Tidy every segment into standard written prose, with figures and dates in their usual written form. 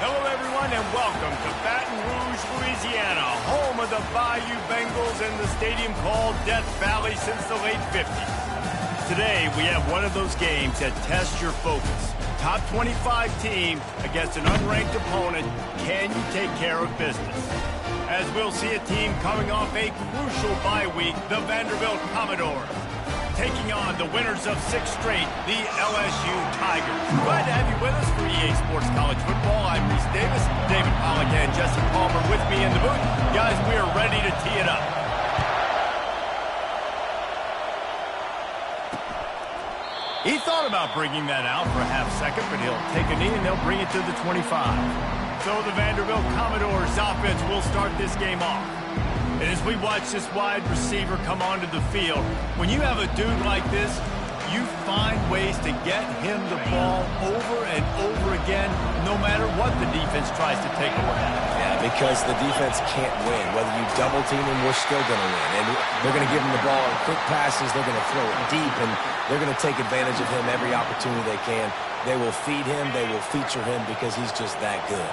Hello, everyone, and welcome to Baton Rouge, Louisiana, home of the Bayou Bengals and the stadium called Death Valley since the late 50s. Today, we have one of those games that tests your focus. Top 25 team against an unranked opponent. Can you take care of business? As we'll see a team coming off a crucial bye week, the Vanderbilt Commodores, taking on the winners of 6 straight, the LSU Tigers. Glad to have you with us for EA Sports College Football. I'm Reese Davis, David Pollack and Jesse Palmer with me in the booth. Guys, we are ready to tee it up. He thought about bringing that out for a half second, but he'll take a knee and they'll bring it to the 25. So the Vanderbilt Commodores offense will start this game off. And as we watch this wide receiver come onto the field, when you have a dude like this, you find ways to get him the ball over and over again, no matter what the defense tries to take away. Yeah, because the defense can't win. Whether you double team him, we're still going to win. And they're going to give him the ball in quick passes. They're going to throw it deep, and they're going to take advantage of him every opportunity they can. They will feed him. They will feature him because he's just that good.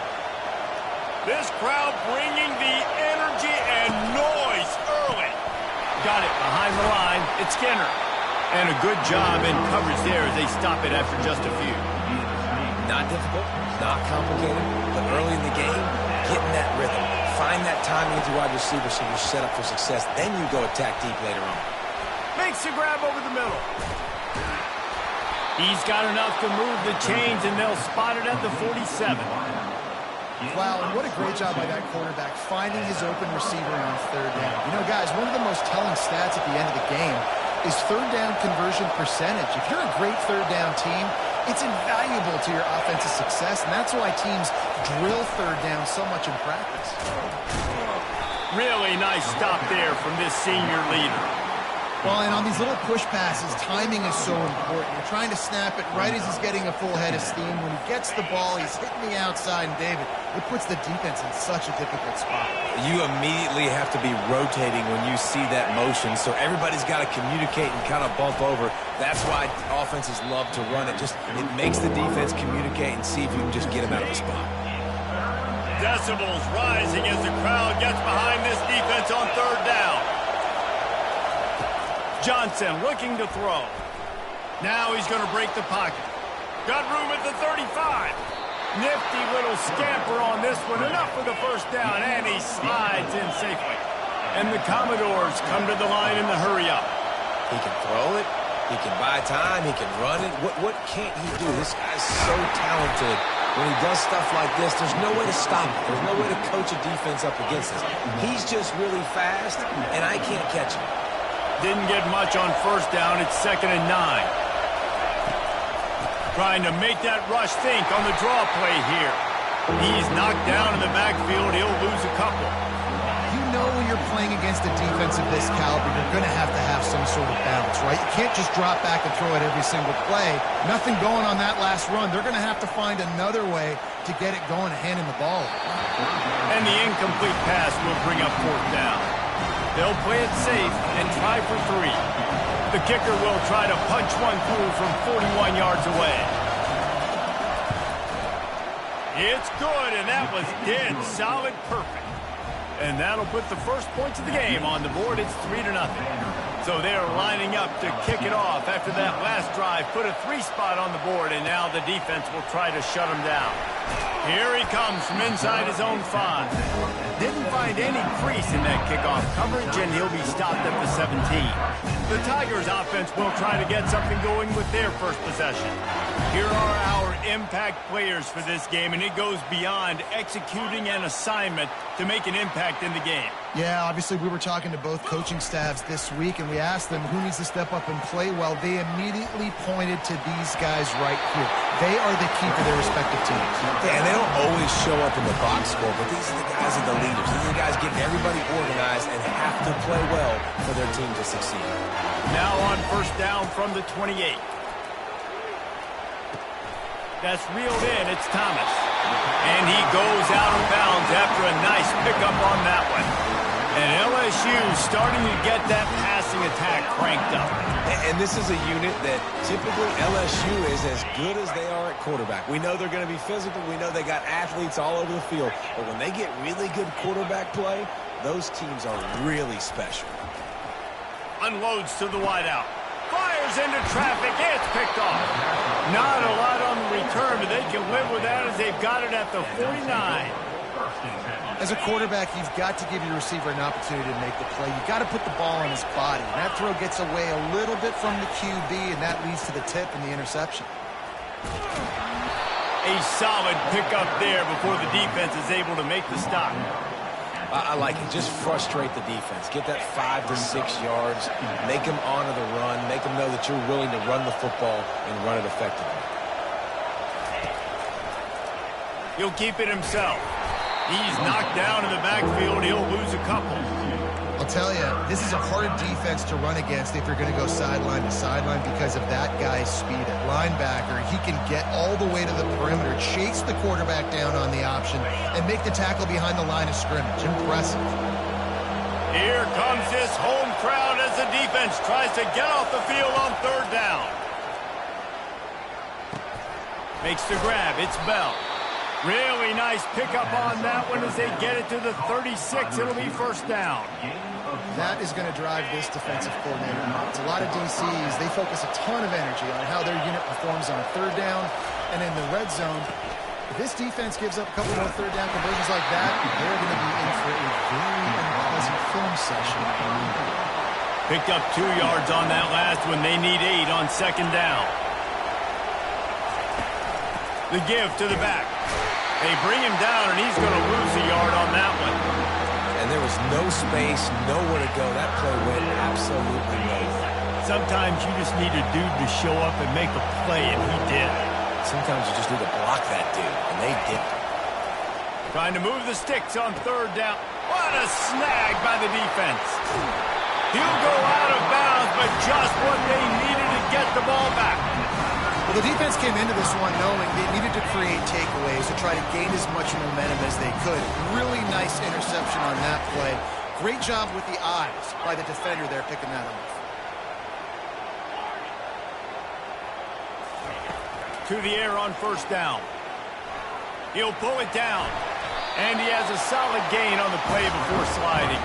This crowd bringing the energy and noise early. Got it behind the line. It's Skinner. And a good job in coverage there as they stop it after just a few. Not difficult, not complicated, but early in the game, getting that rhythm. Find that timing with your wide receiver so you're set up for success. Then you go attack deep later on. Makes the grab over the middle. He's got enough to move the chains, and they'll spot it at the 47. Wow, and what a great job by that quarterback, finding his open receiver on 3rd down. You know, guys, one of the most telling stats at the end of the game is 3rd down conversion percentage. If you're a great 3rd down team, it's invaluable to your offensive success, and that's why teams drill 3rd down so much in practice. Really nice stop there from this senior leader. Well, and on these little push passes, timing is so important. You're trying to snap it right as he's getting a full head of steam. When he gets the ball, he's hitting the outside, and David, it puts the defense in such a difficult spot. You immediately have to be rotating when you see that motion, so everybody's got to communicate and kind of bump over. That's why offenses love to run it. It makes the defense communicate and see if you can just get him out of the spot. Decibels rising as the crowd gets behind this defense on 3rd down. Johnson looking to throw. Now he's going to break the pocket. Got room at the 35. Nifty little scamper on this one. Enough for the 1st down, and he slides in safely. And the Commodores come to the line in the hurry up. He can throw it. He can buy time. He can run it. What can't he do? This guy's so talented. When he does stuff like this, there's no way to stop it. There's no way to coach a defense up against this. He's just really fast, and I can't catch him. Didn't get much on 1st down. It's 2nd and 9. Trying to make that rush think on the draw play here. He's knocked down in the backfield. He'll lose a couple. You know when you're playing against a defense of this caliber, you're going to have some sort of balance, right? You can't just drop back and throw it every single play. Nothing going on that last run. They're going to have to find another way to get it going and handing the ball. And the incomplete pass will bring up 4th down. They'll play it safe and try for 3. The kicker will try to punch one through from 41 yards away. It's good, and that was dead solid perfect. And that'll put the first points of the game on the board. It's 3-0. So they're lining up to kick it off after that last drive. Put a 3 spot on the board, and now the defense will try to shut him down. Here he comes from inside his own 5. Didn't find any crease in that kickoff coverage, and he'll be stopped at the 17. The Tigers offense will try to get something going with their first possession. Here are our impact players for this game, and it goes beyond executing an assignment to make an impact in the game. Yeah, obviously we were talking to both coaching staffs this week, and we asked them who needs to step up and play well. They immediately pointed to these guys right here. They are the key to their respective teams. Yeah, and they don't always show up in the box score, but these are the guys that are the leaders. These are the guys getting everybody organized and have to play well for their team to succeed. Now on 1st down from the 28. That's reeled in. It's Thomas. And he goes out of bounds after a nice pickup on that one. And LSU starting to get that passing rushing attack cranked up. And this is a unit that typically LSU is as good as they are at quarterback. We know they're going to be physical. We know they got athletes all over the field. But when they get really good quarterback play, those teams are really special. Unloads to the wideout. Fires into traffic. It's picked off. Not a lot on the return, but they can live with that as they've got it at the 49. As a quarterback, you've got to give your receiver an opportunity to make the play. You've got to put the ball on his body. And that throw gets away a little bit from the QB, and that leads to the tip and the interception. A solid pickup there before the defense is able to make the stop. I like it. Just frustrate the defense. Get that 5 to 6 yards. Make them honor the run. Make them know that you're willing to run the football and run it effectively. He'll keep it himself. He's knocked down in the backfield. He'll lose a couple. I'll tell you, this is a hard defense to run against if you're going to go sideline to sideline because of that guy's speed at linebacker. He can get all the way to the perimeter, chase the quarterback down on the option, and make the tackle behind the line of scrimmage. Impressive. Here comes this home crowd as the defense tries to get off the field on third down. Makes the grab. It's Bell. Really nice pickup on that one as they get it to the 36. It'll be first down. That is going to drive this defensive coordinator nuts. A lot of DCs, they focus a ton of energy on how their unit performs on third down and in the red zone. If this defense gives up a couple more third down conversions like that, they're going to be in for a very unpleasant film session. Picked up 2 yards on that last one. They need 8 on second down. The give to the back. They bring him down, and he's going to lose a yard on that one. And there was no space, nowhere to go. That play went absolutely nowhere. Sometimes you just need a dude to show up and make a play, and he did. Sometimes you just need to block that dude, and they did. Trying to move the sticks on third down. What a snag by the defense. He'll go out of bounds, but just what they needed to get the ball back. Well, the defense came into this one knowing they needed to create takeaways to try to gain as much momentum as they could. Really nice interception on that play. Great job with the eyes by the defender there picking that off. To the air on first down. He'll pull it down. And he has a solid gain on the play before sliding.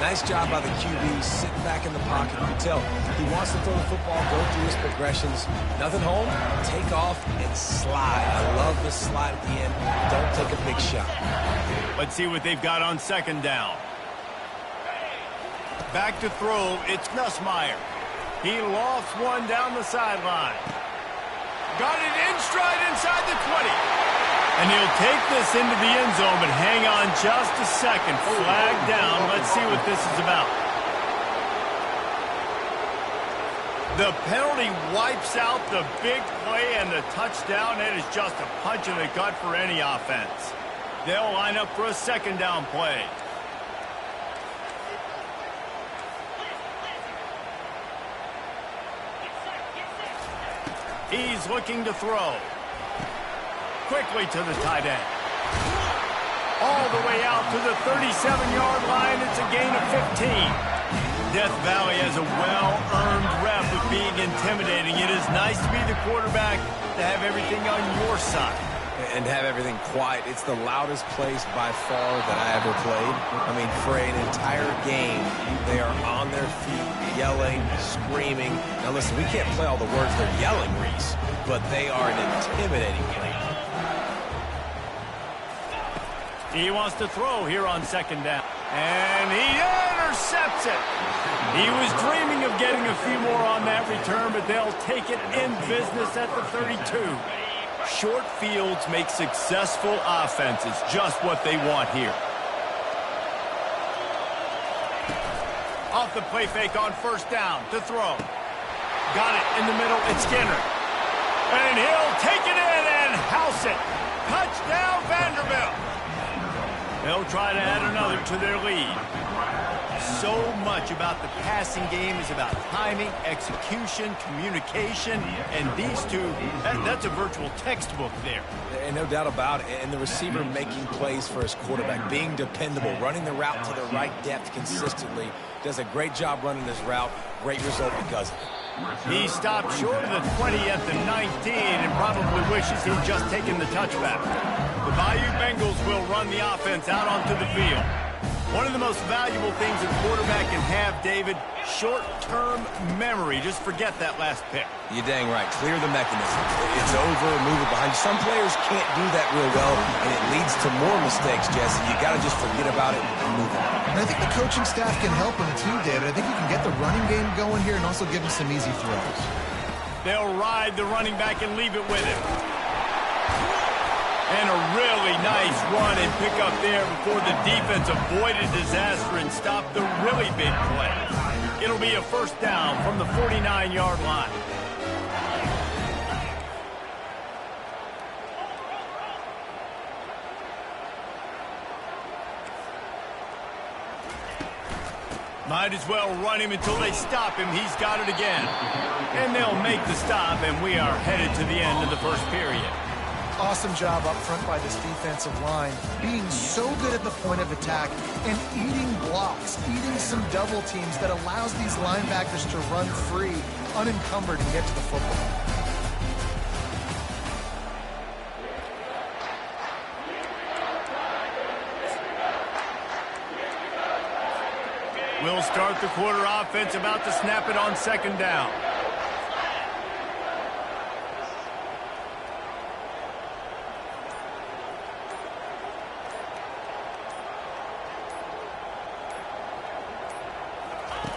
Nice job by the QB, sitting back in the pocket. You can tell he wants to throw the football, go through his progressions. Nothing home, take off and slide. I love the slide at the end. Don't take a big shot. Let's see what they've got on second down. Back to throw, it's Nussmeier. He lofts one down the sideline. Got it in stride inside the 20. And he'll take this into the end zone, but hang on just a second. Flag down. Let's see what this is about. The penalty wipes out the big play, and the touchdown. It is just a punch in the gut for any offense. They'll line up for a second down play. He's looking to throw. Quickly to the tight end. All the way out to the 37-yard line. It's a gain of 15. Death Valley has a well-earned rep of being intimidating. It is nice to be the quarterback, to have everything on your side. And have everything quiet. It's the loudest place by far that I ever played. I mean, for an entire game, they are on their feet, yelling, screaming. Now listen, we can't play all the words they're yelling, Reese, but they are an intimidating play. He wants to throw here on second down. And he intercepts it. He was dreaming of getting a few more on that return, but they'll take it in business at the 32. Short fields make successful offenses just what they want here. Off the play fake on first down to throw. Got it in the middle. It's Skinner. And he'll take it in and house it. Touchdown, Vanderbilt. They'll try to add another to their lead. so much about the passing game is about timing, execution, communication, and these two, that's a virtual textbook there. And no doubt about it. And the receiver making plays for his quarterback, being dependable, running the route to the right depth consistently. Does a great job running this route. Great result because of it. He stopped short of the 20 at the 19 and probably wishes he'd just taken the touchback. The Bayou Bengals will run the offense out onto the field. One of the most valuable things a quarterback can have, David, short-term memory. Just forget that last pick. You're dang right. Clear the mechanism. It's over, move it behind you. Some players can't do that real well, and it leads to more mistakes, Jesse. You got to just forget about it and move on. And I think the coaching staff can help him too, David. I think you can get the running game going here and also give him some easy throws. They'll ride the running back and leave it with him. And a really nice run and pick up there before the defense avoided disaster and stopped the really big play. It'll be a first down from the 49-yard line. Might as well run him until they stop him. He's got it again. And they'll make the stop, and we are headed to the end of the first period. Awesome job up front by this defensive line, being so good at the point of attack and eating blocks, eating some double teams that allows these linebackers to run free, unencumbered, and get to the football. We'll start the quarter offense, about to snap it on second down.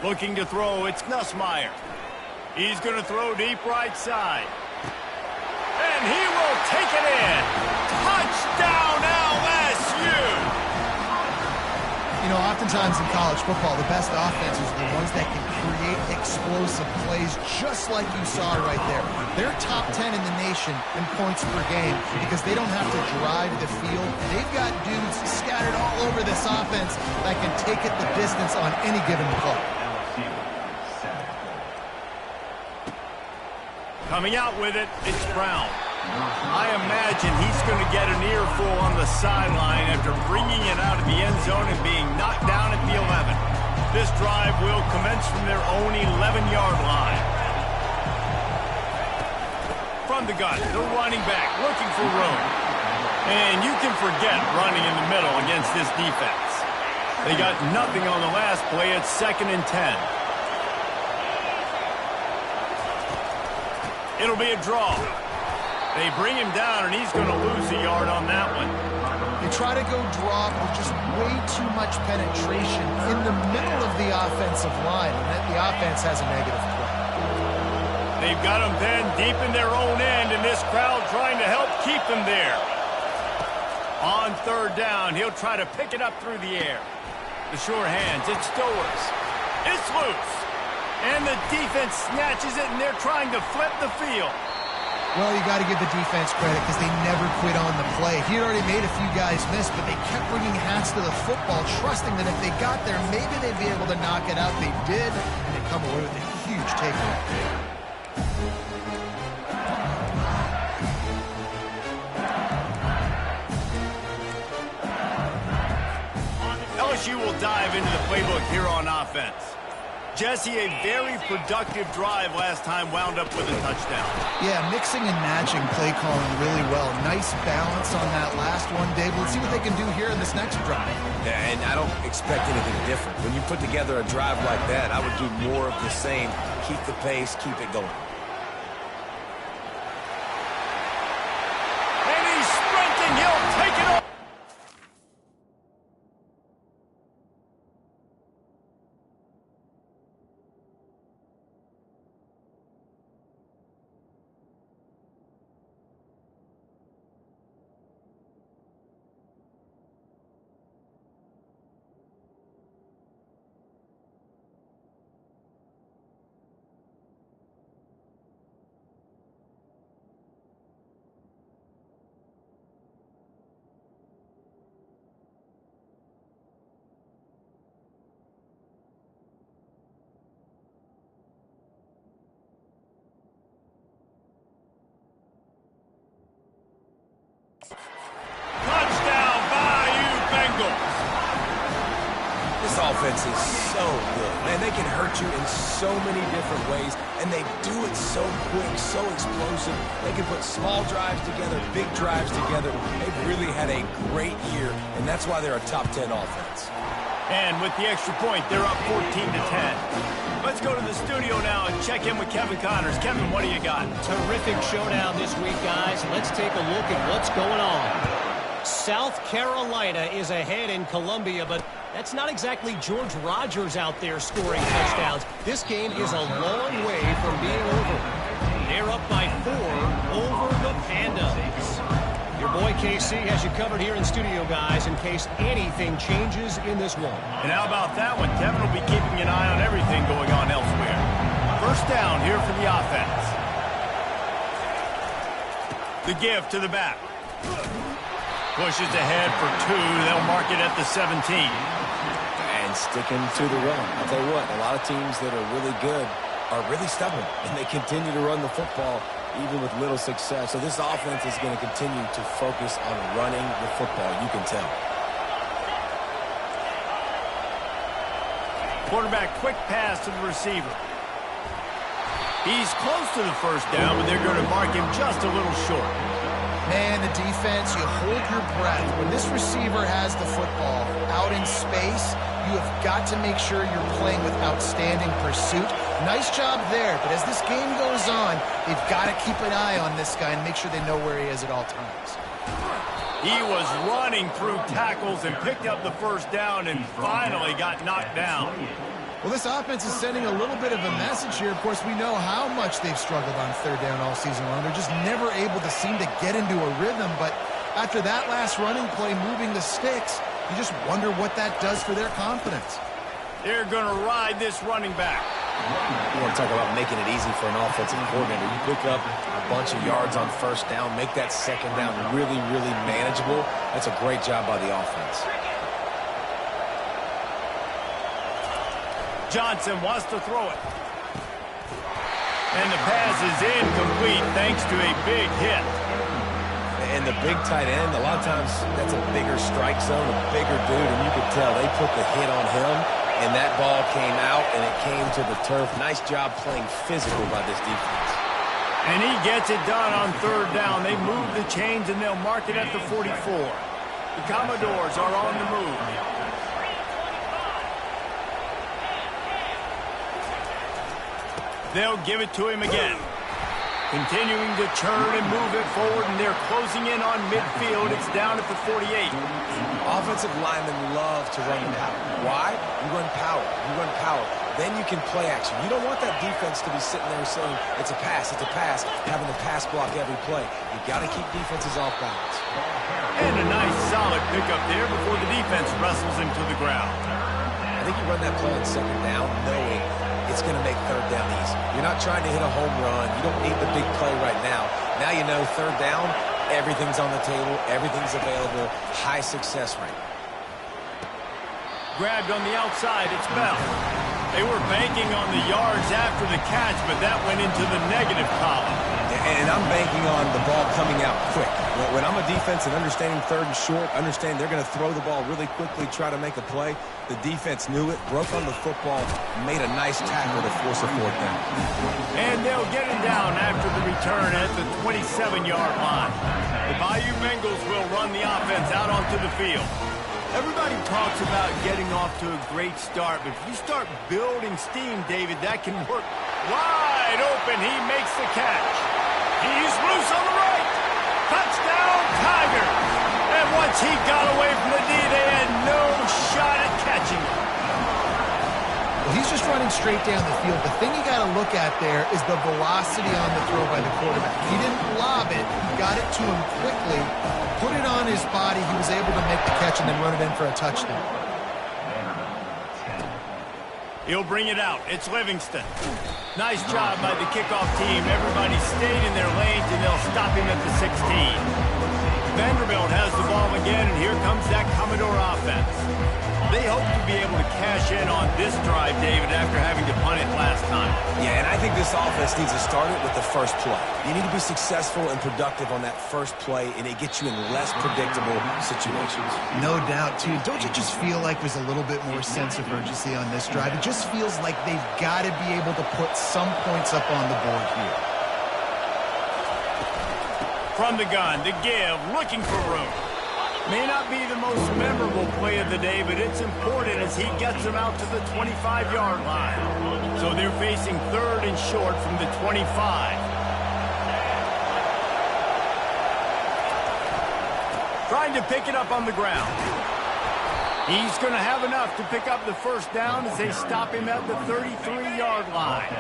Looking to throw, it's Nussmeier. He's going to throw deep right side. And he will take it in. Touchdown LSU! You know, oftentimes in college football, the best offenses are the ones that can create explosive plays just like you saw right there. They're top 10 in the nation in points per game because they don't have to drive the field. They've got dudes scattered all over this offense that can take it the distance on any given play. Coming out with it, it's Brown. I imagine he's going to get an earful on the sideline after bringing it out of the end zone and being knocked down at the 11. This drive will commence from their own 11-yard line. From the gun, the running back looking for room. And you can forget running in the middle against this defense. They got nothing on the last play. It's 2nd and 10. It'll be a draw. They bring him down, and he's going to lose a yard on that one. They try to go draw, but there's just way too much penetration in the middle of the offensive line, and the offense has a negative play. They've got him then deep in their own end, and this crowd trying to help keep them there. On third down, he'll try to pick it up through the air. The sure hands, it's Stowers. It's loose. And the defense snatches it, and they're trying to flip the field. Well, you got to give the defense credit because they never quit on the play. He had already made a few guys miss, but they kept bringing hats to the football, trusting that if they got there, maybe they'd be able to knock it out. They did, and they come away with a huge takeaway. LSU will dive into the playbook here on offense. Jesse, a very productive drive last time, wound up with a touchdown. Yeah, mixing and matching play calling really well. Nice balance on that last one, Dave. Let's see what they can do here in this next drive. Yeah, and I don't expect anything different. When you put together a drive like that, I would do more of the same. Keep the pace, keep it going. And he's sprinting. He'll take it off. offense is so good. Man, they can hurt you in so many different ways, and they do it so quick, so explosive. They can put small drives together, big drives together. They've really had a great year, and that's why they're a top 10 offense. And with the extra point, they're up 14-10. Let's go to the studio now and check in with Kevin Connors. Kevin, what do you got? Terrific showdown this week, guys. Let's take a look at what's going on. South Carolina is ahead in Columbia, but that's not exactly George Rogers out there scoring touchdowns. This game is a long way from being over. They're up by 4 over the Pandas. Your boy KC has you covered here in studio, guys, in case anything changes in this one. And how about that one? Kevin will be keeping an eye on everything going on elsewhere. First down here for the offense. The give to the back. Pushes ahead for 2. They'll mark it at the 17. And sticking to the run. I'll tell you what, a lot of teams that are really good are really stubborn, and they continue to run the football even with little success. So this offense is going to continue to focus on running the football. You can tell. Quarterback quick pass to the receiver. He's close to the first down, but they're going to mark him just a little short. Man, the defense, you hold your breath. When this receiver has the football out in space, you have got to make sure you're playing with outstanding pursuit. Nice job there, but as this game goes on, they've got to keep an eye on this guy and make sure they know where he is at all times. He was running through tackles and picked up the first down and finally got knocked down. Well, this offense is sending a little bit of a message here. Of course, we know how much they've struggled on third down all season long. They're just never able to seem to get into a rhythm. But after that last running play, moving the sticks, you just wonder what that does for their confidence. They're going to ride this running back. You want to talk about making it easy for an offensive coordinator. You pick up a bunch of yards on first down, make that second down really, really manageable. That's a great job by the offense. Johnson wants to throw it. And the pass is incomplete thanks to a big hit. And the big tight end, a lot of times that's a bigger strike zone, a bigger dude, and you could tell they put the hit on him, and that ball came out, and it came to the turf. Nice job playing physical by this defense. And he gets it done on third down. They move the chains, and they'll mark it at the 44. The Commodores are on the move. They'll give it to him again. Continuing to turn and move it forward, and they're closing in on midfield. It's down at the 48. Offensive linemen love to run power. Why? You run power. You run power. Then you can play action. You don't want that defense to be sitting there saying, it's a pass, having to pass block every play. You got to keep defenses off balance. And a nice solid pickup there before the defense wrestles him to the ground. I think you run that play on second down knowing it's going to make third down easy. You're not trying to hit a home run. You don't need the big play right now. Now you know third down, everything's on the table, everything's available, high success rate. Grabbed on the outside, it's Bell. They were banking on the yards after the catch, but that went into the negative column. And I'm banking on the ball coming out quick. When I'm a defense and understanding third and short, understand they're going to throw the ball really quickly, try to make a play. The defense knew it, broke on the football, made a nice tackle to force a fourth down. And they'll get him down after the return at the 27-yard line. The Bayou Bengals will run the offense out onto the field. Everybody talks about getting off to a great start, but if you start building steam, David, that can work. Wide open, he makes the catch. He's loose on the right. Touchdown, Tigers. And once he got away from the D, they had no shot at catching him. Well, he's just running straight down the field. The thing you got to look at there is the velocity on the throw by the quarterback. He didn't lob it. He got it to him quickly, put it on his body. He was able to make the catch and then run it in for a touchdown. He'll bring it out. It's Livingston. Nice job by the kickoff team. Everybody stayed in their lanes, and they'll stop him at the 16. Vanderbilt has the ball again, and here comes that Commodore offense. They hope to be able to cash in on this drive, David, after having to punt it last time. Yeah, and I think this offense needs to start it with the first play. You need to be successful and productive on that first play, and it gets you in less predictable situations. No doubt, too. Don't you just feel like there's a little bit more sense of urgency on this drive? It just feels like they've got to be able to put some points up on the board here. From the gun, the give, looking for room. May not be the most memorable play of the day, but it's important as he gets them out to the 25-yard line. So they're facing 3rd and short from the 25. Trying to pick it up on the ground. He's going to have enough to pick up the first down as they stop him at the 33-yard line.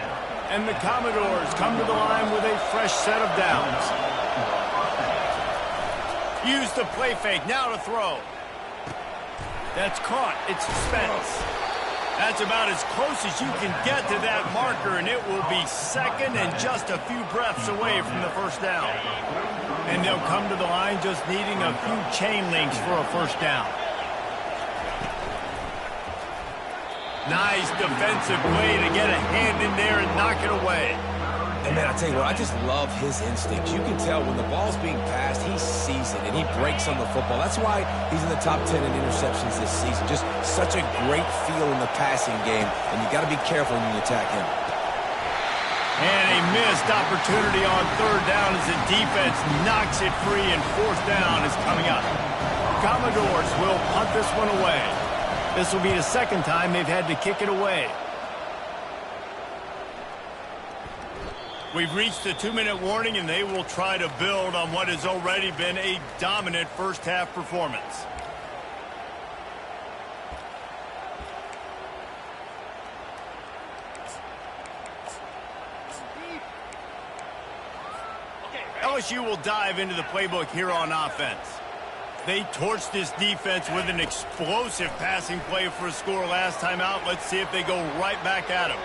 And the Commodores come to the line with a fresh set of downs. Use the play fake, now to throw. That's caught, it's Spence. That's about as close as you can get to that marker, and it will be second and just a few breaths away from the first down. And they'll come to the line just needing a few chain links for a first down. Nice defensive play to get a hand in there and knock it away. And, man, I tell you what, I just love his instincts. You can tell when the ball's being passed, he sees it, and he breaks on the football. That's why he's in the top 10 in interceptions this season. Just such a great feel in the passing game, and you got to be careful when you attack him. And a missed opportunity on 3rd down as the defense knocks it free, and 4th down is coming up. Commodores will punt this one away. This will be the second time they've had to kick it away. We've reached the 2-minute warning, and they will try to build on what has already been a dominant first-half performance. LSU will dive into the playbook here on offense. They torched this defense with an explosive passing play for a score last time out. Let's see if they go right back at him.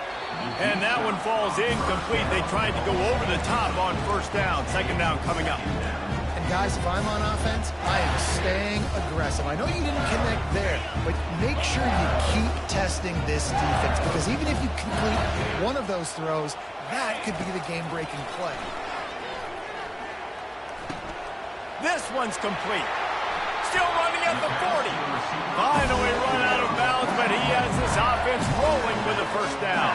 And that one falls incomplete. They tried to go over the top on 1st down. 2nd down coming up. And guys, if I'm on offense, I am staying aggressive. I know you didn't connect there, but make sure you keep testing this defense, because even if you complete one of those throws, that could be the game-breaking play. This one's complete. Still running at the 40. Finally run out of bounds, but he has this offense rolling with a first down.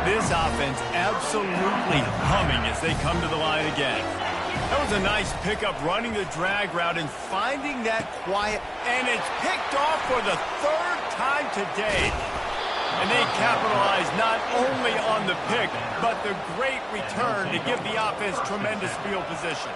This offense absolutely humming as they come to the line again. That was a nice pickup, running the drag route and finding that quiet, and it's picked off for the 3rd time today. And they capitalize not only on the pick, but the great return to give the offense tremendous field position.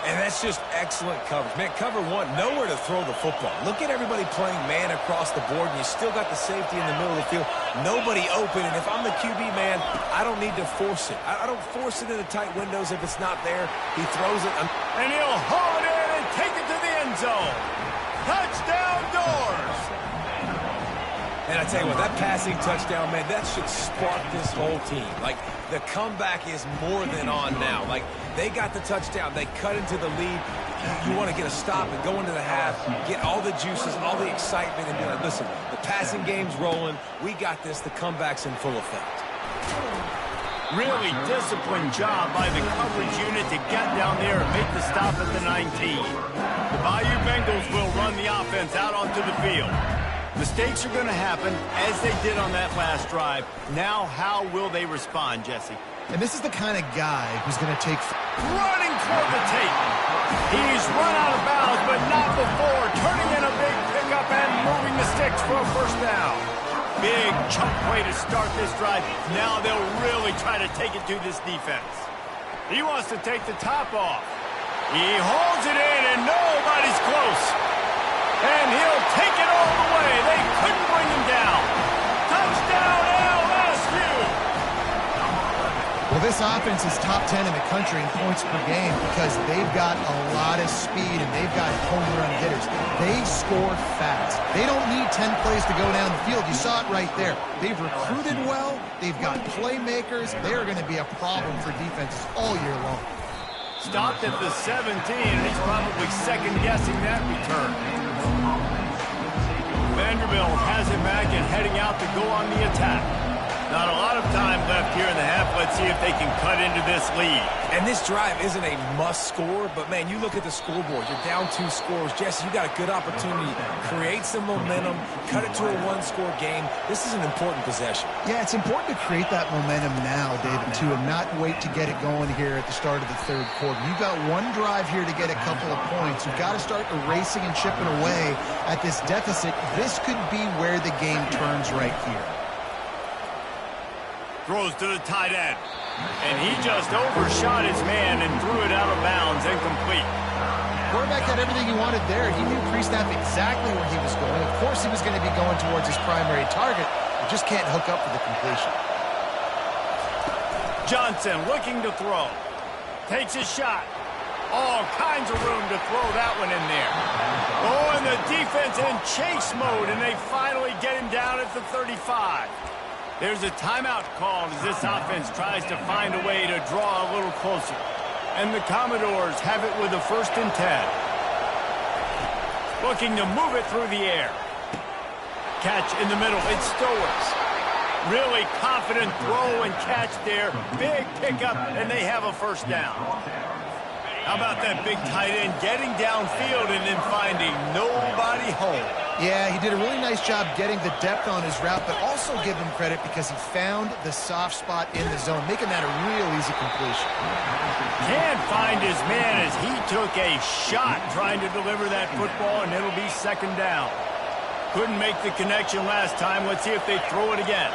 And that's just excellent coverage. Man, cover one, nowhere to throw the football. Look at everybody playing man across the board, and you still got the safety in the middle of the field. Nobody open, and if I'm the QB, man, I don't need to force it. I don't force it into tight windows if it's not there. He throws it. And he'll haul it in and take it to the end zone. Touchdown, Doors! And I tell you what, that passing touchdown, man, that should spark this whole team. Like, the comeback is more than on now. Like, they got the touchdown. They cut into the lead. You want to get a stop and go into the half, get all the juices, all the excitement, and be like, listen, the passing game's rolling. We got this. The comeback's in full effect. Really disciplined job by the coverage unit to get down there and make the stop at the 19. The Bayou Bengals will run the offense out onto the field. Mistakes are going to happen, as they did on that last drive. Now, how will they respond, Jesse? And this is the kind of guy who's going to take... Running toward the tape. He's run out of bounds, but not before. Turning in a big pickup and moving the sticks for a first down. Big chunk play to start this drive. Now they'll really try to take it to this defense. He wants to take the top off. He holds it in, and nobody's close. And he'll take it all the way. They couldn't bring him down. Touchdown, LSU! Well, this offense is top 10 in the country in points per game because they've got a lot of speed and they've got home run hitters. They score fast. They don't need 10 plays to go down the field. You saw it right there. They've recruited well. They've got playmakers. They're going to be a problem for defenses all year long. Stopped at the 17, and he's probably second-guessing that return. Then Vanderbilt has it back and heading out to go on the attack. Not a lot of time left here in the half. Let's see if they can cut into this lead. And this drive isn't a must score, but, man, you look at the scoreboard. You're down 2 scores. Jesse, you got a good opportunity to create some momentum, cut it to a 1-score game. This is an important possession. Yeah, it's important to create that momentum now, David, too, and not wait to get it going here at the start of the third quarter. You've got one drive here to get a couple of points. You've got to start erasing and chipping away at this deficit. This could be where the game turns right here. Throws to the tight end. And he just overshot his man and threw it out of bounds, incomplete. Quarterback had everything he wanted there. He knew pre-snap exactly where he was going. Of course he was going to be going towards his primary target. He just can't hook up for the completion. Johnson looking to throw. Takes a shot. All kinds of room to throw that one in there. Oh, and the defense in chase mode, and they finally get him down at the 35. There's a timeout called as this offense tries to find a way to draw a little closer. And the Commodores have it with a 1st and 10. Looking to move it through the air. Catch in the middle. It's Stowers. Really confident throw and catch there. Big pickup, and they have a 1st down. How about that big tight end getting downfield and then finding nobody home? Yeah, he did a really nice job getting the depth on his route, but also give him credit because he found the soft spot in the zone, making that a real easy completion. Can't find his man as he took a shot trying to deliver that football, and it'll be 2nd down. Couldn't make the connection last time. Let's see if they throw it again.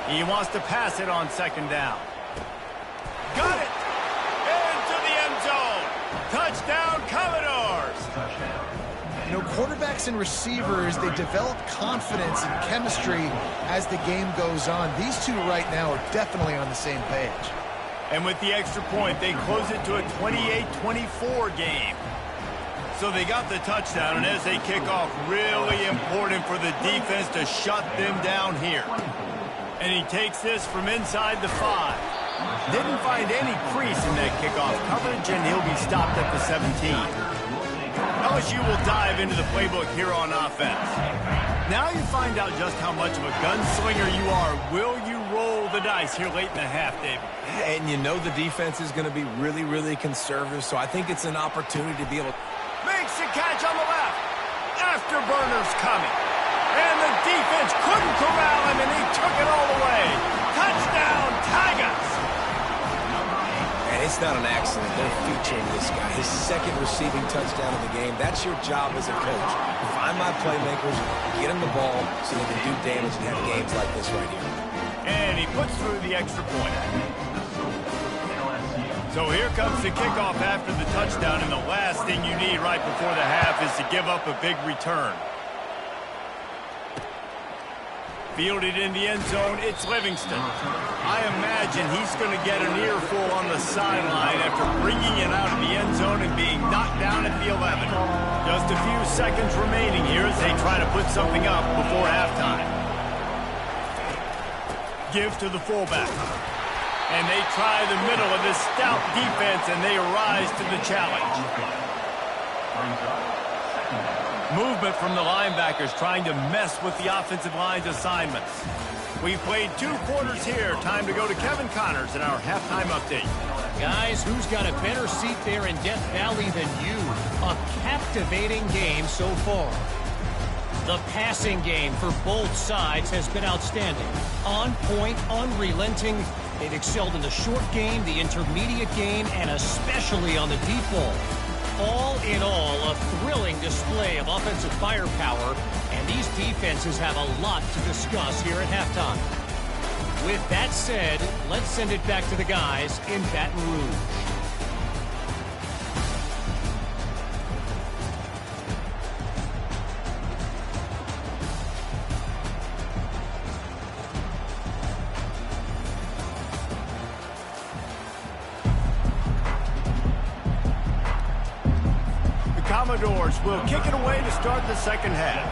He wants to pass it on 2nd down. Got it! Into the end zone! Touchdown, Commodores! You know, quarterbacks and receivers, they develop confidence and chemistry as the game goes on. These two right now are definitely on the same page. And with the extra point, they close it to a 28-24 game. So they got the touchdown, and as they kick off, really important for the defense to shut them down here. And he takes this from inside the 5. Didn't find any crease in that kickoff coverage, and he'll be stopped at the 17. LSU will dive into the playbook here on offense. Now you find out just how much of a gunslinger you are. Will you roll the dice here late in the half, David? And you know the defense is going to be really, really conservative, so I think it's an opportunity to be able to... Makes the catch on the left. Afterburner's coming. And the defense couldn't corral him, and he took it all the way. Touchdown, Tigers! And it's not an accident. They're featuring this guy. His 2nd receiving touchdown of the game. That's your job as a coach. Find my playmakers, get them the ball so they can do damage and have games like this right here. And he puts through the extra point. So here comes the kickoff after the touchdown, and the last thing you need right before the half is to give up a big return. Fielded in the end zone, it's Livingston. I imagine he's going to get an earful on the sideline after bringing it out of the end zone and being knocked down at the 11. Just a few seconds remaining here as they try to put something up before halftime. Give to the fullback. And they try the middle of this stout defense, and they rise to the challenge. Movement from the linebackers trying to mess with the offensive line's assignments. We've played 2 quarters here. Time to go to Kevin Connors in our halftime update. Guys, who's got a better seat there in Death Valley than you? A captivating game so far. The passing game for both sides has been outstanding. On point, unrelenting. They've excelled in the short game, the intermediate game, and especially on the deep ball. All in all, a thrilling display of offensive firepower, and these defenses have a lot to discuss here at halftime. With that said, let's send it back to the guys in Baton Rouge. Commodores will kick it away to start the second half.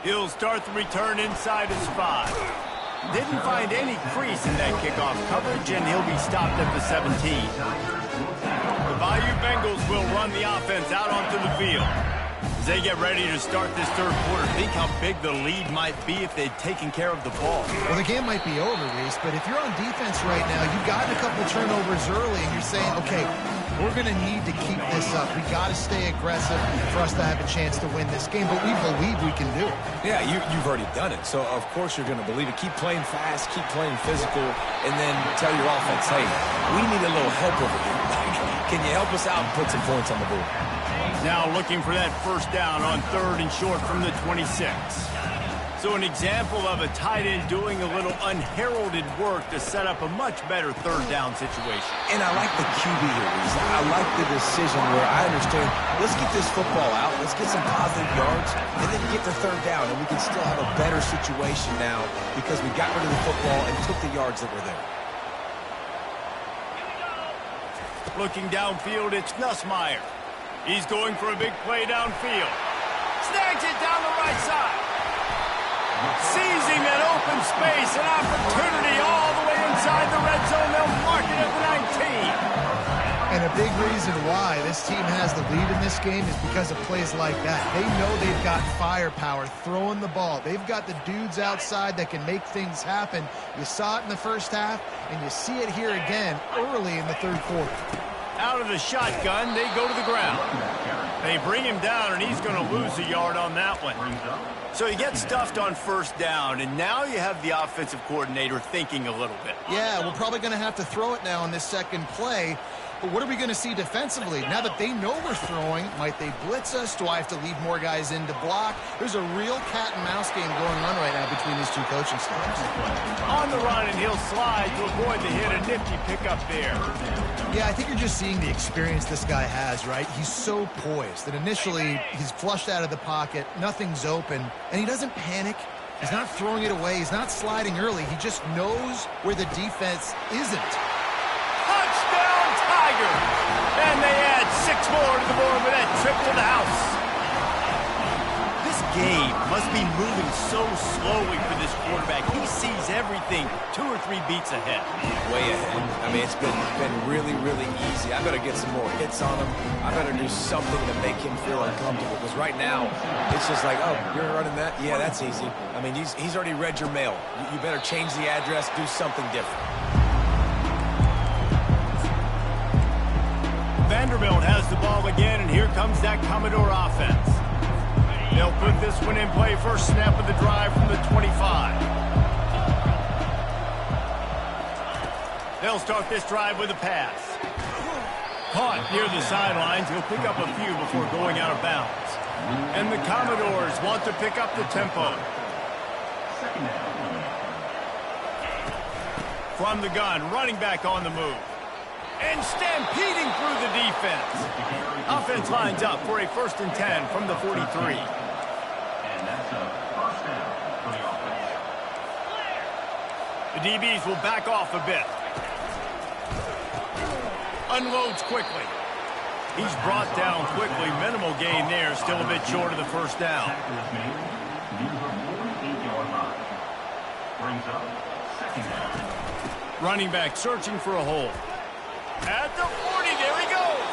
He'll start the return inside his 5. Didn't find any crease in that kickoff coverage, and he'll be stopped at the 17. The Bayou Bengals will run the offense out onto the field. As they get ready to start this third quarter, think how big the lead might be if they'd taken care of the ball. Well, the game might be over, Reese, but if you're on defense right now, you've gotten a couple turnovers early, and you're saying, okay, we're going to need to keep this up. We got to stay aggressive for us to have a chance to win this game, but we believe we can do it. Yeah, you've already done it, so of course you're going to believe it. Keep playing fast, keep playing physical, and then tell your offense, hey, we need a little help over here. Can you help us out and put some points on the board? Now looking for that first down on 3rd and short from the 26. So an example of a tight end doing a little unheralded work to set up a much better 3rd down situation. And I like the QB here, Reese. I like the decision where I understand, let's get this football out, let's get some positive yards, and then get the 3rd down, and we can still have a better situation now because we got rid of the football and took the yards that were there. Looking downfield, it's Nussmeier. He's going for a big play downfield. Snags it down the right side. Seizing that open space, an opportunity all the way inside the red zone. They'll mark it at the 19. And a big reason why this team has the lead in this game is because of plays like that. They know they've got firepower throwing the ball. They've got the dudes outside that can make things happen. You saw it in the first half, and you see it here again early in the 3rd quarter. Out of the shotgun, they go to the ground. They bring him down, and he's going to lose a yard on that one. So he gets stuffed on 1st down, and now you have the offensive coordinator thinking a little bit. Yeah, we're probably going to have to throw it now on this 2nd play. But what are we going to see defensively? Now that they know we're throwing, might they blitz us? Do I have to leave more guys in to block? There's a real cat-and-mouse game going on right now between these two coaching staffs. On the run, and he'll slide to avoid the hit. A nifty pickup there. Yeah, I think you're just seeing the experience this guy has, right? He's so poised that initially he's flushed out of the pocket, nothing's open, and he doesn't panic. He's not throwing it away. He's not sliding early. He just knows where the defense isn't. Touchdown, Tigers! And they add 6 more to the board with that trip to the house. This game must be moving so slowly for this quarterback. He sees everything 2 or 3 beats ahead. Way ahead. I mean, it's been really, really easy. I better get some more hits on him. I better do something to make him feel uncomfortable because right now, it's just like, oh, you're running that? Yeah, that's easy. I mean, he's already read your mail. You better change the address, do something different. Vanderbilt has the ball again, and here comes that Commodore offense. They'll put this one in play. First snap of the drive from the 25. They'll start this drive with a pass. Caught near the sidelines. He'll pick up a few before going out of bounds. And the Commodores want to pick up the tempo. From the gun, running back on the move. And stampeding through the defense. Offense lines up for a 1st and 10 from the 43. The DBs will back off a bit. Unloads quickly. He's brought down quickly. Minimal gain there. Still a bit short of the 1st down. Running back searching for a hole. At the 40, there he goes.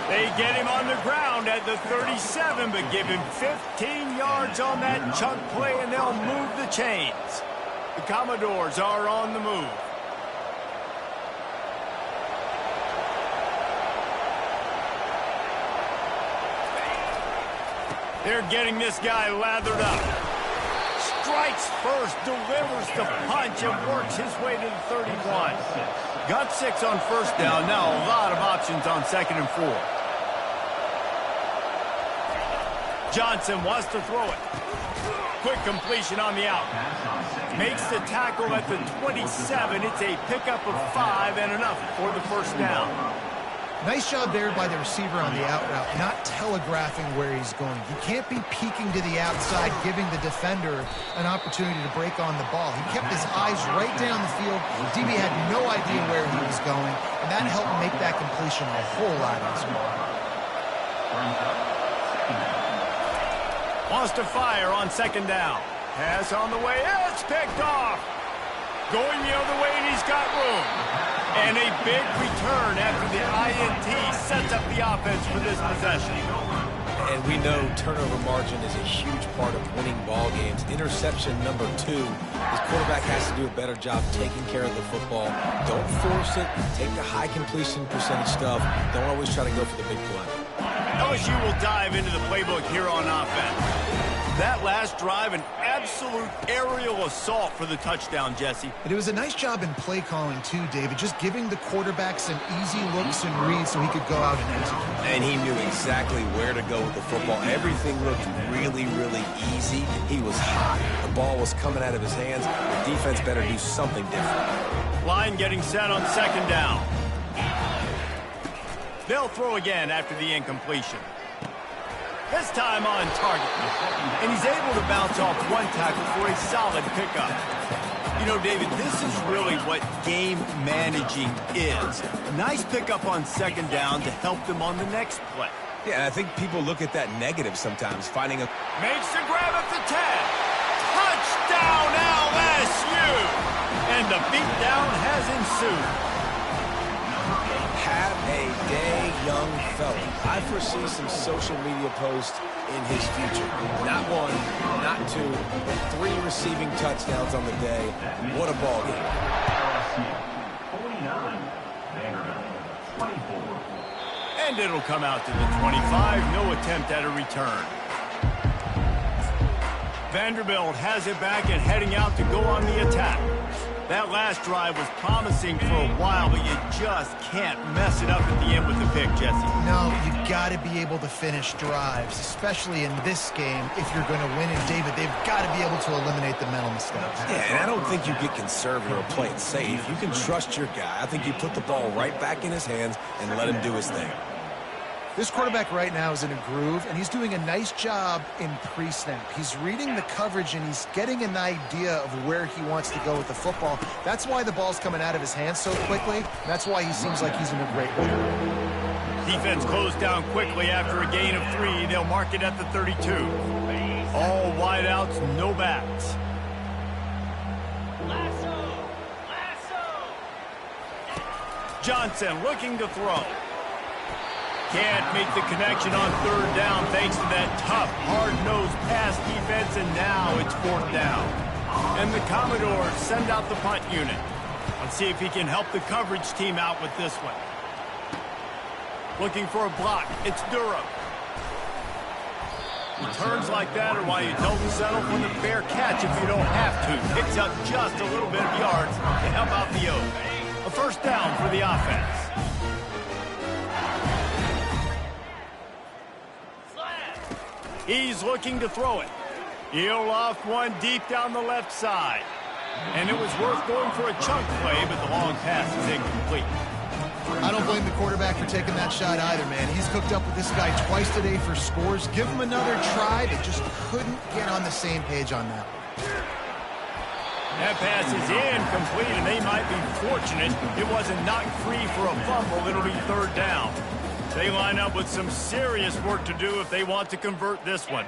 They get him on the ground at the 37, but give him 15 yards on that chunk play, and they'll move the chains. The Commodores are on the move. They're getting this guy lathered up. Strikes first, delivers the punch, and works his way to the 31. Got 6 on 1st down. Now a lot of options on 2nd and 4. Johnson wants to throw it. Quick completion on the out. Makes the tackle at the 27. It's a pickup of 5 and enough for the 1st down. Nice job there by the receiver on the out route, not telegraphing where he's going. He can't be peeking to the outside, giving the defender an opportunity to break on the ball. He kept his eyes right down the field. DB had no idea where he was going, and that helped make that completion a whole lot easier. Wants to fire on 2nd down. Pass on the way. It's picked off. Going the other way, and he's got room. And a big return after the INT sets up the offense for this possession. And we know turnover margin is a huge part of winning ball games. Interception number 2. His quarterback has to do a better job taking care of the football. Don't force it. Take the high completion percentage stuff. Don't always try to go for the big play. LSU will dive into the playbook here on offense. That last drive, an absolute aerial assault for the touchdown, Jesse. And it was a nice job in play calling, too, David, just giving the quarterback some easy looks and reads so he could go out and execute. And he knew exactly where to go with the football. Everything looked really, really easy. He was hot. The ball was coming out of his hands. The defense better do something different. Line getting set on second down. They'll throw again after the incompletion. This time on target. And he's able to bounce off one tackle for a solid pickup. You know, David, this is really what game managing is. Nice pickup on second down to help them on the next play. Yeah, I think people look at that negative sometimes, finding a... Makes the grab at the 10. Touchdown LSU! And the beatdown has ensued. Have a day, young fella. I foresee some social media posts in his future. Not 1, not 2, but 3 receiving touchdowns on the day. What a ball game. 24. And it'll come out to the 25. No attempt at a return. Vanderbilt has it back and heading out to go on the attack. That last drive was promising for a while, but you just can't mess it up at the end with the pick, Jesse. No, you got to be able to finish drives, especially in this game. If you're going to win, and David, they've got to be able to eliminate the mental mistakes. Yeah, and I don't think you get conservative or play it safe. You can trust your guy. I think you put the ball right back in his hands and let him do his thing. This quarterback right now is in a groove, and he's doing a nice job in pre-snap. He's reading the coverage, and he's getting an idea of where he wants to go with the football. That's why the ball's coming out of his hands so quickly. That's why he seems like he's in a great way. Defense closed down quickly after a gain of 3. They'll mark it at the 32. All wideouts, no backs. Johnson looking to throw. Can't make the connection on third down thanks to that tough, hard-nosed pass defense, and now it's fourth down. And the Commodores send out the punt unit. Let's see if he can help the coverage team out with this one. Looking for a block. It's Durham. Returns like that are why you don't settle for the fair catch if you don't have to. Picks up just a little bit of yards to help out the O's. A first down for the offense. He's looking to throw it. He'll loft one deep down the left side. And it was worth going for a chunk play, but the long pass is incomplete. I don't blame the quarterback for taking that shot either, man. He's cooked up with this guy twice today for scores. Give him another try. They just couldn't get on the same page on that. That pass is incomplete, and they might be fortunate it wasn't knocked free for a fumble. It'll be third down. They line up with some serious work to do if they want to convert this one.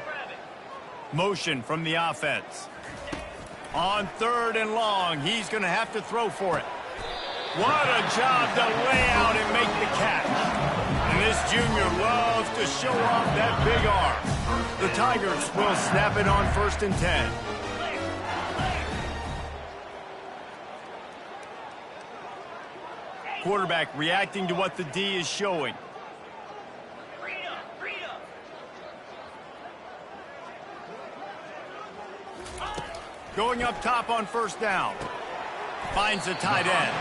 Motion from the offense. On third and long, he's going to have to throw for it. What a job to lay out and make the catch. And this junior loves to show off that big arm. The Tigers will snap it on 1st and 10. Quarterback reacting to what the D is showing. Going up top on first down. Finds the tight end.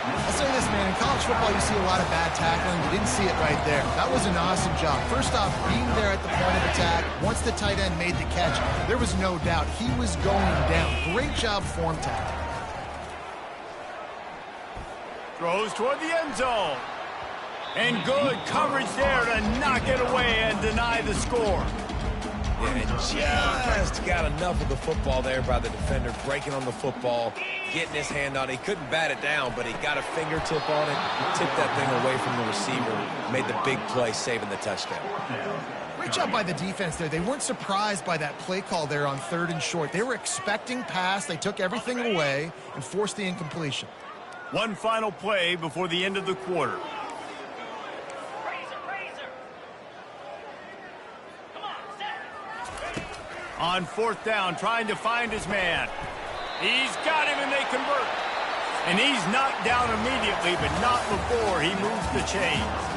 I'll say this, man. In college football, you see a lot of bad tackling. You didn't see it right there. That was an awesome job. First off, being there at the point of attack. Once the tight end made the catch, there was no doubt he was going down. Great job form tackling. Throws toward the end zone. And good coverage there to knock it away and deny the score. Yeah, just got enough of the football there by the defender, breaking on the football, getting his hand on it. He couldn't bat it down, but he got a fingertip on it, tipped that thing away from the receiver, made the big play, saving the touchdown. Good job by the defense there. They weren't surprised by that play call there on 3rd and short. They were expecting pass. They took everything away and forced the incompletion. One final play before the end of the quarter. On 4th down, trying to find his man. He's got him, and they convert. And he's knocked down immediately, but not before he moves the chains.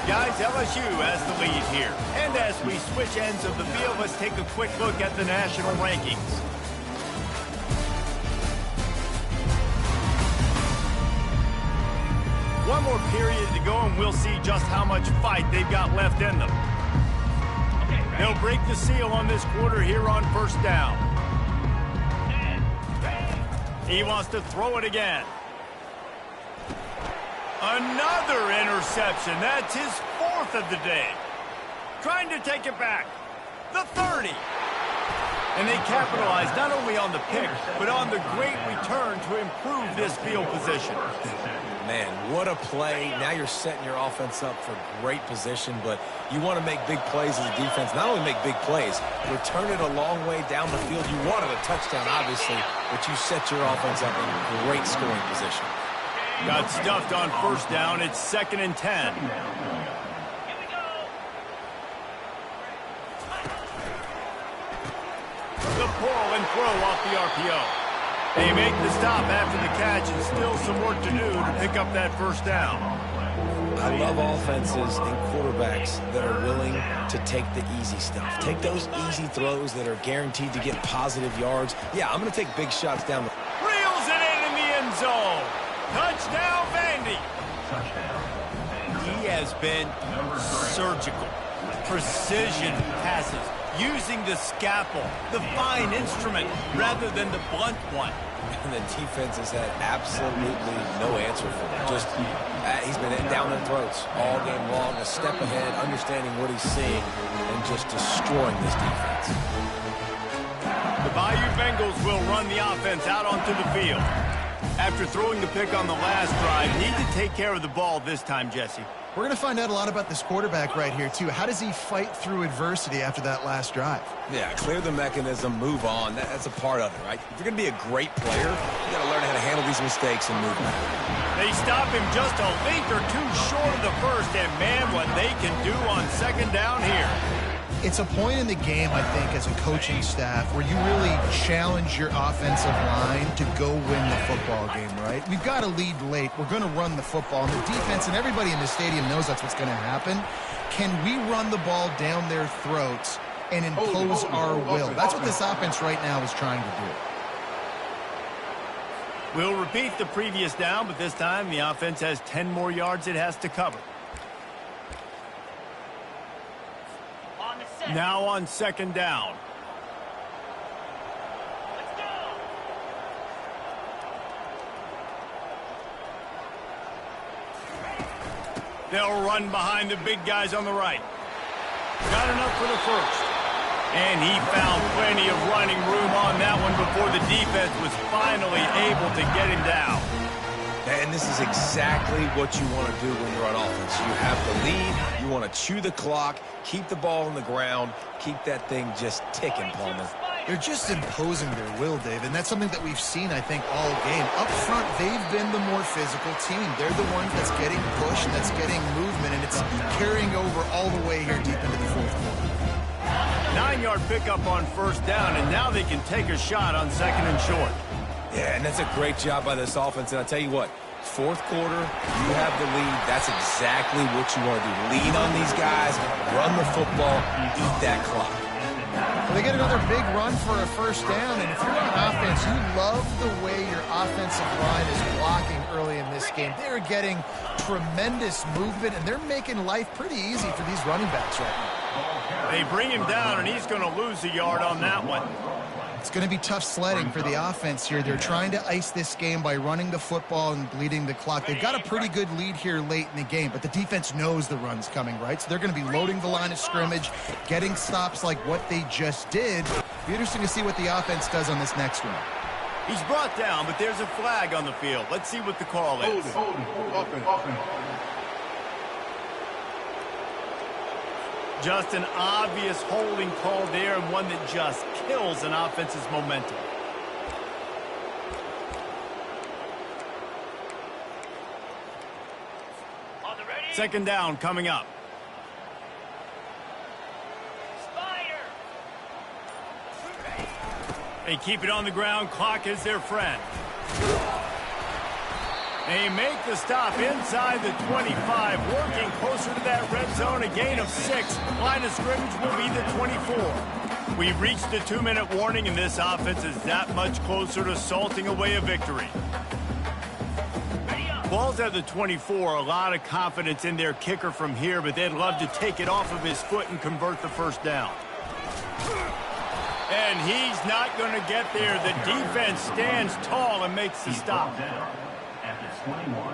Guys, LSU has the lead here. And as we switch ends of the field, let's take a quick look at the national rankings. One more period to go, and we'll see just how much fight they've got left in them. They'll break the seal on this quarter here on 1st down. He wants to throw it again. Another interception. That's his 4th of the day. Trying to take it back. The 30. And they capitalized not only on the pick, but on the great return to improve this field position. Man, what a play. Now you're setting your offense up for great position, but you want to make big plays as a defense. Not only make big plays, return it a long way down the field. You wanted a touchdown, obviously, but you set your offense up in great scoring position. Got stuffed on 1st down. It's 2nd and 10. The pull and throw off the RPO. They make the stop after the catch, and still some work to do to pick up that 1st down. I love offenses and quarterbacks that are willing to take the easy stuff. Take those easy throws that are guaranteed to get positive yards. Yeah, I'm going to take big shots down the... Reels it in the end zone. Touchdown, Vandy. He has been surgical. Precision passes. Using the scalpel, the fine instrument, rather than the blunt one. And the defense has had absolutely no answer for him. Just, he's been down their throats all game long, a step ahead, understanding what he's seeing, and just destroying this defense. The Bayou Bengals will run the offense out onto the field. After throwing the pick on the last drive, need to take care of the ball this time, Jesse. We're going to find out a lot about this quarterback right here, too. How does he fight through adversity after that last drive? Yeah, clear the mechanism, move on. That's a part of it, right? If you're going to be a great player, you got to learn how to handle these mistakes and move on. They stop him just a length or two short of the 1st, and man, what they can do on 2nd down here. It's a point in the game, I think, as a coaching staff where you really challenge your offensive line to go win the football game, right? We've got to lead late. We're going to run the football. And the defense and everybody in the stadium knows that's what's going to happen. Can we run the ball down their throats and impose our will? That's what this offense right now is trying to do. We'll repeat the previous down, but this time the offense has 10 more yards it has to cover. Now on 2nd down. They'll run behind the big guys on the right. Got enough for the 1st. And he found plenty of running room on that one before the defense was finally able to get him down. And this is exactly what you want to do when you're on offense. You have the lead. You want to chew the clock, keep the ball on the ground, keep that thing just ticking, Palmer. They're just imposing their will, Dave, and that's something that we've seen, I think, all game. Up front, they've been the more physical team. They're the ones that's getting pushed, that's getting movement, and it's carrying over all the way here deep into the 4th quarter. 9-yard pickup on 1st down, and now they can take a shot on 2nd and short. Yeah, and that's a great job by this offense. And I'll tell you what, 4th quarter, you have the lead. That's exactly what you want to do. Lean on these guys, run the football, eat that clock. Well, they get another big run for a 1st down, and if you're on offense, you love the way your offensive line is blocking early in this game. They're getting tremendous movement, and they're making life pretty easy for these running backs right now. They bring him down, and he's going to lose a yard on that one. It's going to be tough sledding for the offense here. They're trying to ice this game by running the football and bleeding the clock. They've got a pretty good lead here late in the game, but the defense knows the run's coming, right? So they're going to be loading the line of scrimmage, getting stops like what they just did. Be interesting to see what the offense does on this next one. He's brought down, but there's a flag on the field. Let's see what the call is. Hold it. Just an obvious holding call there, and one that just kills an offense's momentum. Second down coming up. They keep it on the ground. Clock is their friend. They make the stop inside the 25, working closer to that red zone. A gain of 6. Line of scrimmage will be the 24. We've reached the 2-minute warning, and this offense is that much closer to salting away a victory. Ball's at the 24. A lot of confidence in their kicker from here, but they'd love to take it off of his foot and convert the first down. And he's not going to get there. The defense stands tall and makes the stop.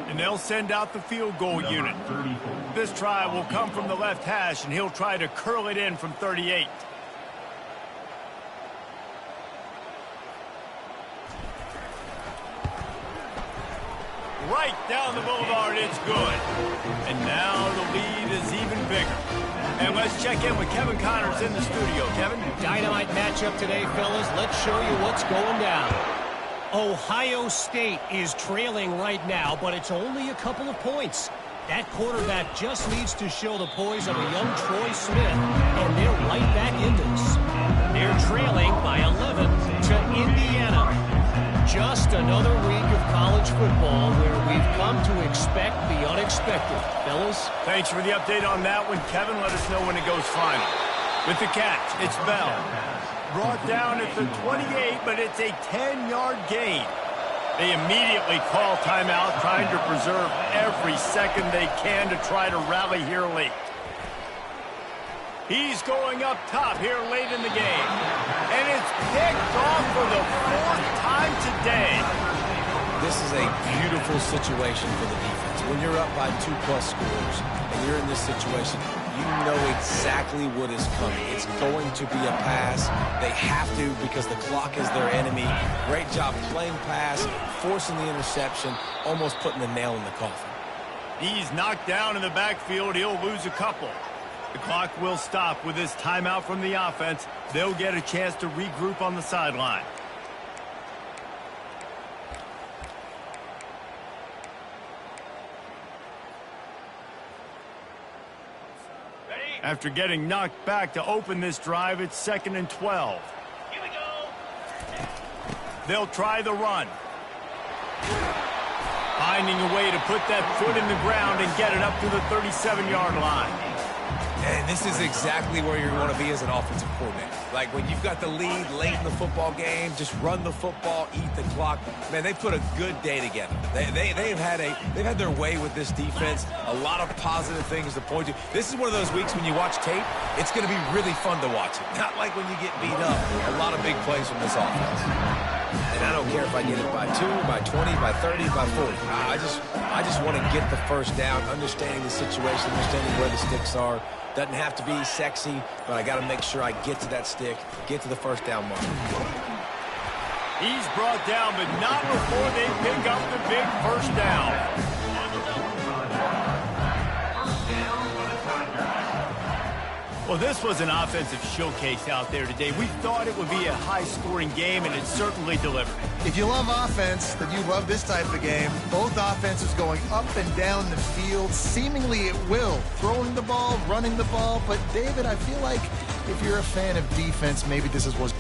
And they'll send out the field goal unit. This try will come from the left hash, and he'll try to curl it in from 38. Right down the boulevard, it's good. And now the lead is even bigger. And let's check in with Kevin Connors in the studio. Kevin? Dynamite matchup today, fellas. Let's show you what's going down. Ohio State is trailing right now, but it's only a couple of points. That quarterback just needs to show the poise of a young Troy Smith, and they're right back into this. They're trailing by 11 to Indiana. Just another week of college football where we've come to expect the unexpected. Fellas? Thanks for the update on that one, Kevin. Let us know when it goes final. With the catch, it's Bell. Brought down at the 28, but it's a 10-yard gain. They immediately call timeout, trying to preserve every second they can to try to rally here late. He's going up top here late in the game. And it's picked off for the 4th time today. This is a beautiful situation for the defense. When you're up by 2+ scores and you're in this situation, you know exactly what is coming. It's going to be a pass. They have to because the clock is their enemy. Great job playing pass, forcing the interception, almost putting the nail in the coffin. He's knocked down in the backfield. He'll lose a couple. The clock will stop with this timeout from the offense. They'll get a chance to regroup on the sideline. After getting knocked back to open this drive, it's 2nd and 12. Here we go. They'll try the run. Finding a way to put that foot in the ground and get it up to the 37-yard line. And this is exactly where you want to be as an offensive coordinator. Like when you've got the lead late in the football game, just run the football, eat the clock. Man, they put a good day together. They've had their way with this defense. A lot of positive things to point to. This is one of those weeks when you watch tape, it's going to be really fun to watch it. Not like when you get beat up. A lot of big plays from this offense. And I don't care if I get it by 2, by 20, by 30, by 40. I just want to get the first down, understanding the situation, understanding where the sticks are. Doesn't have to be sexy, but I got to make sure I get to that stick, get to the first down mark. He's brought down, but not before they pick up the big first down. Well, this was an offensive showcase out there today. We thought it would be a high-scoring game, and it certainly delivered. If you love offense, then you love this type of game. Both offenses going up and down the field, seemingly at will. Throwing the ball, running the ball. But, David, I feel like if you're a fan of defense, maybe this is what's